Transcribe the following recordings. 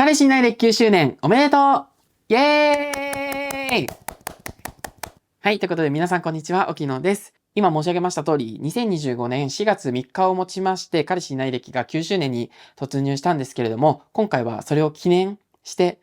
彼氏いない歴9周年おめでとうイエーイはい、ということで皆さんこんにちは、沖野です。今申し上げました通り、2025年4月3日をもちまして、彼氏いない歴が9周年に突入したんですけれども、今回はそれを記念して、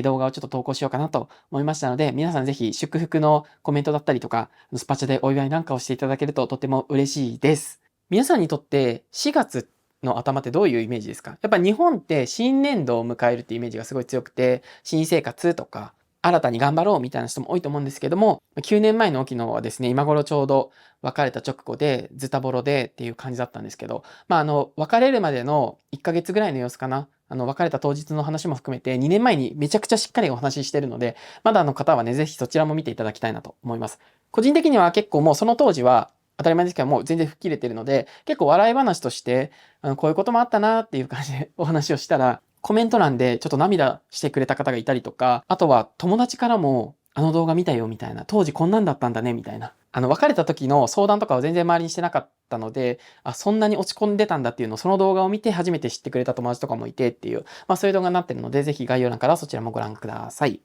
動画をちょっと投稿しようかなと思いましたので、皆さんぜひ祝福のコメントだったりとか、スパチャでお祝いなんかをしていただけるととても嬉しいです。皆さんにとって4月の頭ってどういうイメージですか？やっぱ日本って新年度を迎えるってイメージがすごい強くて、新生活とか、新たに頑張ろうみたいな人も多いと思うんですけども、9年前の沖野はですね、今頃ちょうど別れた直後で、ズタボロでっていう感じだったんですけど、別れるまでの1ヶ月ぐらいの様子かな。別れた当日の話も含めて、2年前にめちゃくちゃしっかりお話ししてるので、まだ方はね、ぜひそちらも見ていただきたいなと思います。個人的には結構もうその当時は、当たり前ですけどもう全然吹っ切れてるので、結構笑い話として、こういうこともあったなっていう感じでお話をしたら、コメント欄でちょっと涙してくれた方がいたりとか、あとは友達からも、あの動画見たよみたいな、当時こんなんだったんだねみたいな。別れた時の相談とかを全然周りにしてなかったので、そんなに落ち込んでたんだっていうのをその動画を見て初めて知ってくれた友達とかもいてっていう、そういう動画になってるので、ぜひ概要欄からそちらもご覧ください。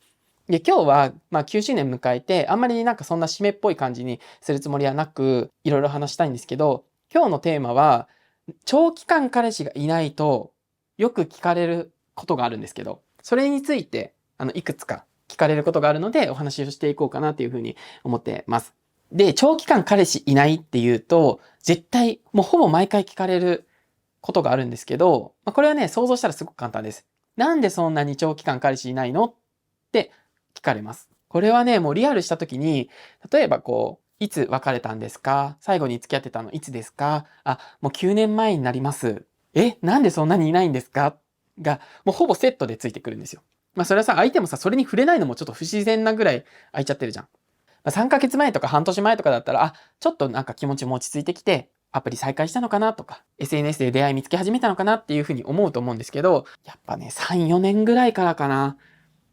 で、今日は、9周年迎えて、あんまりなんかそんな締めっぽい感じにするつもりはなく、いろいろ話したいんですけど、今日のテーマは、長期間彼氏がいないと、よく聞かれることがあるんですけど、それについて、いくつか聞かれることがあるので、お話をしていこうかなというふうに思ってます。で、長期間彼氏いないっていうと、絶対、もうほぼ毎回聞かれることがあるんですけど、これはね、想像したらすごく簡単です。なんでそんなに長期間彼氏いないのって聞かれます。これはね、もうリアルした時に、例えばいつ別れたんですか？最後に付き合ってたのいつですか？もう9年前になります。なんでそんなにいないんですか？が、もうほぼセットでついてくるんですよ。それはさ、相手もさ、それに触れないのもちょっと不自然なぐらい空いちゃってるじゃん。3ヶ月前とか半年前とかだったら、ちょっとなんか気持ちも落ち着いてきて、アプリ再開したのかなとか、SNS で出会い見つけ始めたのかなっていうふうに思うと思うんですけど、やっぱね、3、4年ぐらいからかな。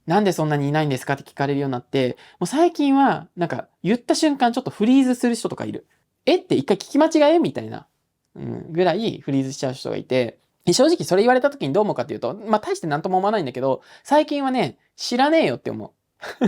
なんでそんなにいないんですかって聞かれるようになって、もう最近は、なんか言った瞬間ちょっとフリーズする人とかいる。って一回聞き間違えみたいな、ぐらいフリーズしちゃう人がいて、正直それ言われた時にどう思うかっていうと、大して何とも思わないんだけど、最近はね、知らねえよって思う。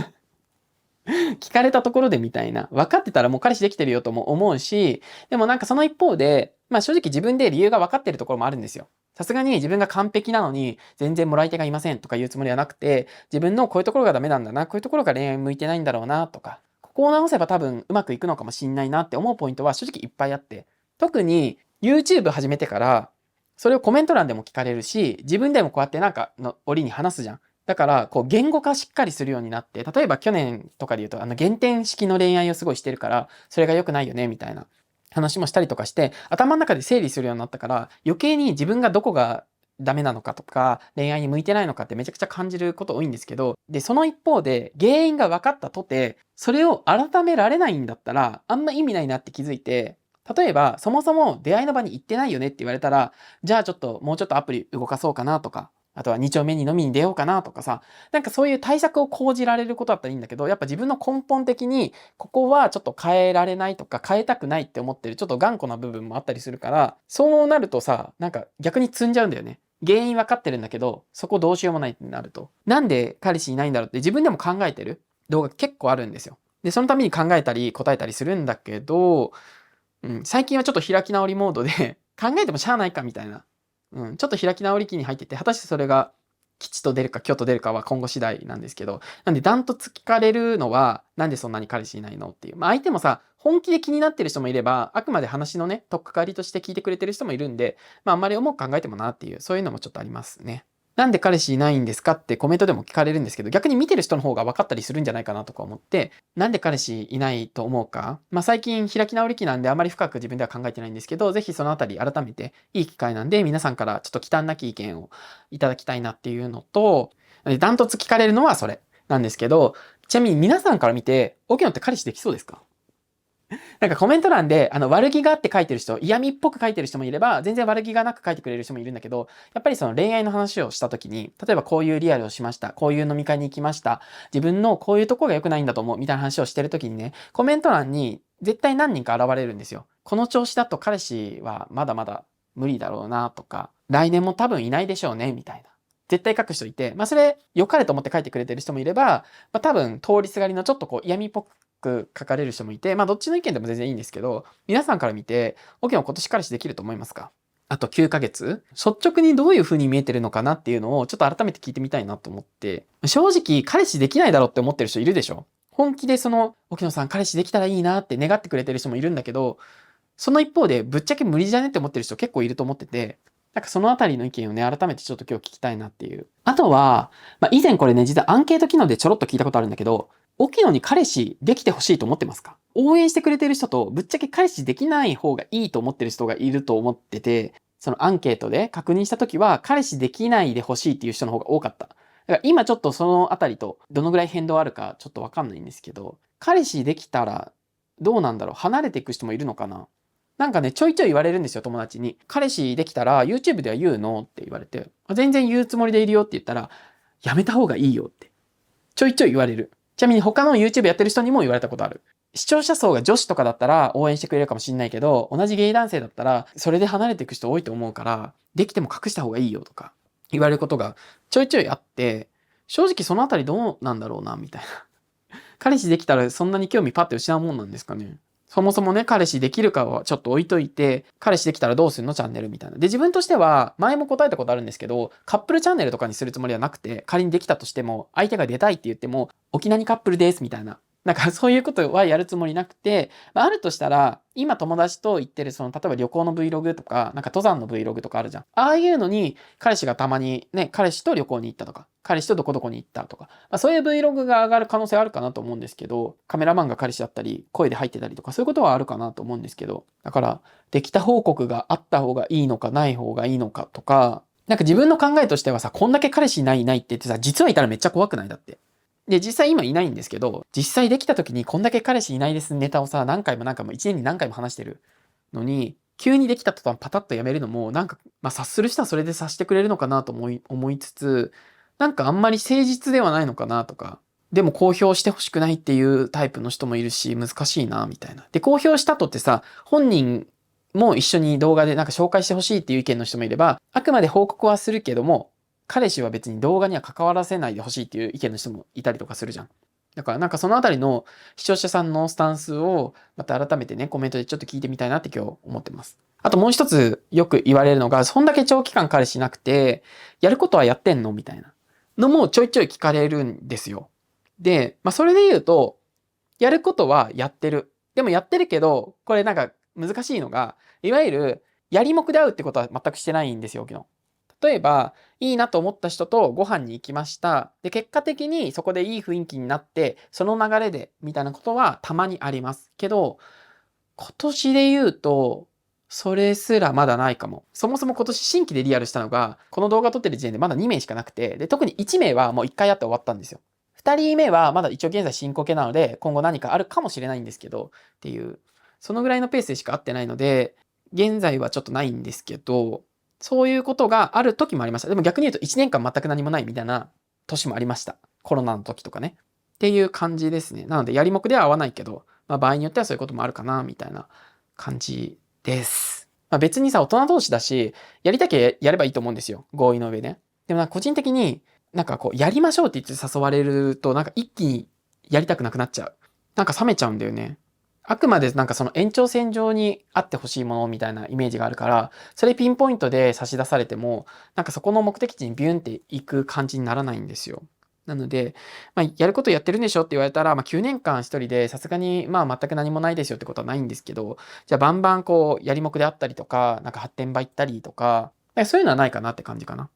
聞かれたところでみたいな。分かってたらもう彼氏できてるよとも思うし、でもなんかその一方で、正直自分で理由が分かってるところもあるんですよ。さすがに自分が完璧なのに全然もらい手がいませんとか言うつもりはなくて、自分のこういうところがダメなんだな、こういうところが恋愛向いてないんだろうなとか、ここを直せば多分うまくいくのかもしんないなって思うポイントは正直いっぱいあって、特に YouTube 始めてから、それをコメント欄でも聞かれるし、自分でもこうやってなんかの折に話すじゃん。だから、言語化しっかりするようになって、例えば去年とかで言うと、減点式の恋愛をすごいしてるから、それが良くないよね、みたいな話もしたりとかして、頭の中で整理するようになったから、余計に自分がどこがダメなのかとか、恋愛に向いてないのかってめちゃくちゃ感じること多いんですけど、で、その一方で、原因が分かったとて、それを改められないんだったら、あんま意味ないなって気づいて、例えば、そもそも出会いの場に行ってないよねって言われたら、じゃあちょっと、もうちょっとアプリ動かそうかなとか、あとは2丁目に飲みに出ようかなとかさ、なんかそういう対策を講じられることだったらいいんだけど、やっぱ自分の根本的に、ここはちょっと変えられないとか、変えたくないって思ってる、ちょっと頑固な部分もあったりするから、そうなるとさ、なんか逆に積んじゃうんだよね。原因分かってるんだけど、そこどうしようもないってなると。なんで彼氏いないんだろうって自分でも考えてる動画結構あるんですよ。で、そのために考えたり答えたりするんだけど、最近はちょっと開き直りモードで考えてもしゃあないかみたいな。ちょっと開き直り期に入ってて、果たしてそれが吉と出るか凶と出るかは今後次第なんですけど、なんでダントツ聞かれるのは、なんでそんなに彼氏いないのっていう。相手もさ、本気で気になってる人もいれば、あくまで話のね、取っかかりとして聞いてくれてる人もいるんで、あんまり重く考えてもなっていう、そういうのもちょっとありますね。なんで彼氏いないんですかってコメントでも聞かれるんですけど、逆に見てる人の方が分かったりするんじゃないかなとか思って、なんで彼氏いないと思うか、最近開き直り期なんであまり深く自分では考えてないんですけど、ぜひそのあたり改めていい機会なんで皆さんからちょっと忌憚なき意見をいただきたいなっていうのと、ダントツ聞かれるのはそれなんですけど、ちなみに皆さんから見て、沖野って彼氏できそうですか？なんかコメント欄で、悪気があって書いてる人、嫌味っぽく書いてる人もいれば、全然悪気がなく書いてくれる人もいるんだけど、やっぱりその恋愛の話をした時に、例えばこういうリアルをしました。こういう飲み会に行きました。自分のこういうとこが良くないんだと思う。みたいな話をしてる時にね、コメント欄に絶対何人か現れるんですよ。この調子だと彼氏はまだまだ無理だろうなとか、来年も多分いないでしょうね、みたいな。絶対書く人いて、それ良かれと思って書いてくれてる人もいれば、多分通りすがりのちょっとこう嫌味っぽく書かれる人もいて、どっちの意見でも全然いいんですけど、皆さんから見て、沖野今年彼氏できると思いますか？あと9ヶ月率直にどういう風に見えてるのかなっていうのをちょっと改めて聞いてみたいなと思って、正直彼氏できないだろうって思ってる人いるでしょ？本気で沖野さん彼氏できたらいいなって願ってくれてる人もいるんだけど、その一方でぶっちゃけ無理じゃねって思ってる人結構いると思ってて、そのあたりの意見をね、改めてちょっと今日聞きたいなっていう。あとは、以前これね、実はアンケート機能でちょろっと聞いたことあるんだけど、沖野に彼氏できてほしいと思ってますか？応援してくれてる人と、ぶっちゃけ彼氏できない方がいいと思ってる人がいると思ってて、そのアンケートで確認したときは、彼氏できないでほしいっていう人の方が多かった。だから今ちょっとそのあたりとどのぐらい変動あるかちょっとわかんないんですけど、彼氏できたらどうなんだろう？離れていく人もいるのかな？ちょいちょい言われるんですよ、友達に。彼氏できたら YouTube では言うのって言われて、全然言うつもりでいるよって言ったら、やめた方がいいよって。ちょいちょい言われる。ちなみに他の YouTube やってる人にも言われたことある。視聴者層が女子とかだったら応援してくれるかもしんないけど、同じゲイ男性だったら、それで離れていく人多いと思うから、できても隠した方がいいよとか、言われることがちょいちょいあって、正直そのあたりどうなんだろうな、みたいな。彼氏できたらそんなに興味パッて失うもんなんですかね。そもそもね、彼氏できるかはちょっと置いといて、彼氏できたらどうするのチャンネルみたいな。で、自分としては、前も答えたことあるんですけど、カップルチャンネルとかにするつもりはなくて、仮にできたとしても、相手が出たいって言っても、沖縄にカップルですみたいな。そういうことはやるつもりなくて、あるとしたら、今友達と行ってる例えば旅行の Vlog とか、登山の Vlog とかあるじゃん。ああいうのに、彼氏がたまにね、彼氏と旅行に行ったとか、彼氏とどこどこに行ったとか、そういう Vlog が上がる可能性あるかなと思うんですけど、カメラマンが彼氏だったり、声で入ってたりとか、そういうことはあるかなと思うんですけど、だから、できた報告があった方がいいのか、ない方がいいのかとか、自分の考えとしてはさ、こんだけ彼氏いないって言ってさ、実はいたらめっちゃ怖くない？だって。で、実際今いないんですけど、実際できた時にこんだけ彼氏いないですネタをさ、何回も1年に何回も話してるのに、急にできた途端パタッとやめるのも、察する人はそれで察してくれるのかなと思いつつ、あんまり誠実ではないのかなとか、でも公表してほしくないっていうタイプの人もいるし、難しいな、みたいな。で、公表したとってさ、本人も一緒に動画で紹介してほしいっていう意見の人もいれば、あくまで報告はするけども、彼氏は別に動画には関わらせないでほしいっていう意見の人もいたりとかするじゃん。だからそのあたりの視聴者さんのスタンスをまた改めてね、コメントでちょっと聞いてみたいなって今日思ってます。あともう一つよく言われるのが、そんだけ長期間彼氏いなくて、やることはやってんのみたいなのもちょいちょい聞かれるんですよ。で、それで言うと、やることはやってる。でもやってるけど、これ難しいのが、いわゆるやりもくで会うってことは全くしてないんですよ、昨日。例えば、いいなと思った人とご飯に行きました。で、結果的にそこでいい雰囲気になって、その流れで、みたいなことはたまにあります。けど、今年で言うと、それすらまだないかも。そもそも今年新規でリアルしたのが、この動画撮ってる時点でまだ2名しかなくて、で、特に1名はもう1回やって終わったんですよ。2人目はまだ一応現在進行形なので、今後何かあるかもしれないんですけど、っていう、そのぐらいのペースでしか会ってないので、現在はちょっとないんですけど、そういうことがある時もありました。でも逆に言うと1年間全く何もないみたいな年もありました。コロナの時とかね。っていう感じですね。なので、やりもくでは合わないけど、場合によってはそういうこともあるかな、みたいな感じです。別にさ、大人同士だし、やりたきゃやればいいと思うんですよ。合意の上ね。でも個人的に、やりましょうって言って誘われると、一気にやりたくなくなっちゃう。冷めちゃうんだよね。あくまでその延長線上にあってほしいものみたいなイメージがあるから、それピンポイントで差し出されても、そこの目的地にビュンって行く感じにならないんですよ。なので、やることやってるんでしょって言われたら、9年間一人でさすがに全く何もないですよってことはないんですけど、じゃあバンバンやりもくであったりとか、発展場行ったりとか、そういうのはないかなって感じかな。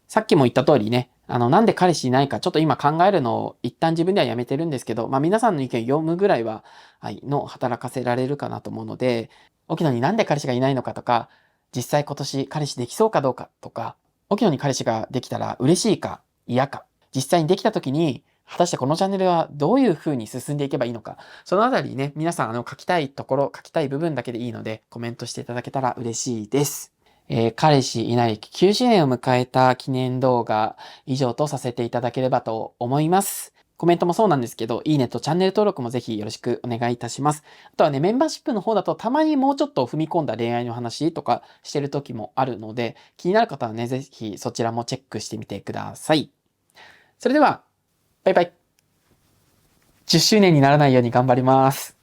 さっきも言った通りね、なんで彼氏いないか、ちょっと今考えるのを一旦自分ではやめてるんですけど、皆さんの意見を読むぐらいは、働かせられるかなと思うので、沖野になんで彼氏がいないのかとか、実際今年彼氏できそうかどうかとか、沖野に彼氏ができたら嬉しいか嫌か、実際にできた時に、果たしてこのチャンネルはどういう風に進んでいけばいいのか、そのあたりね、皆さん書きたいところ、書きたい部分だけでいいので、コメントしていただけたら嬉しいです。彼氏いない9周年を迎えた記念動画以上とさせていただければと思います。コメントもそうなんですけど、いいねとチャンネル登録もぜひよろしくお願いいたします。あとはね、メンバーシップの方だとたまにもうちょっと踏み込んだ恋愛の話とかしてる時もあるので、気になる方はね、ぜひそちらもチェックしてみてください。それでは、バイバイ。10周年にならないように頑張ります。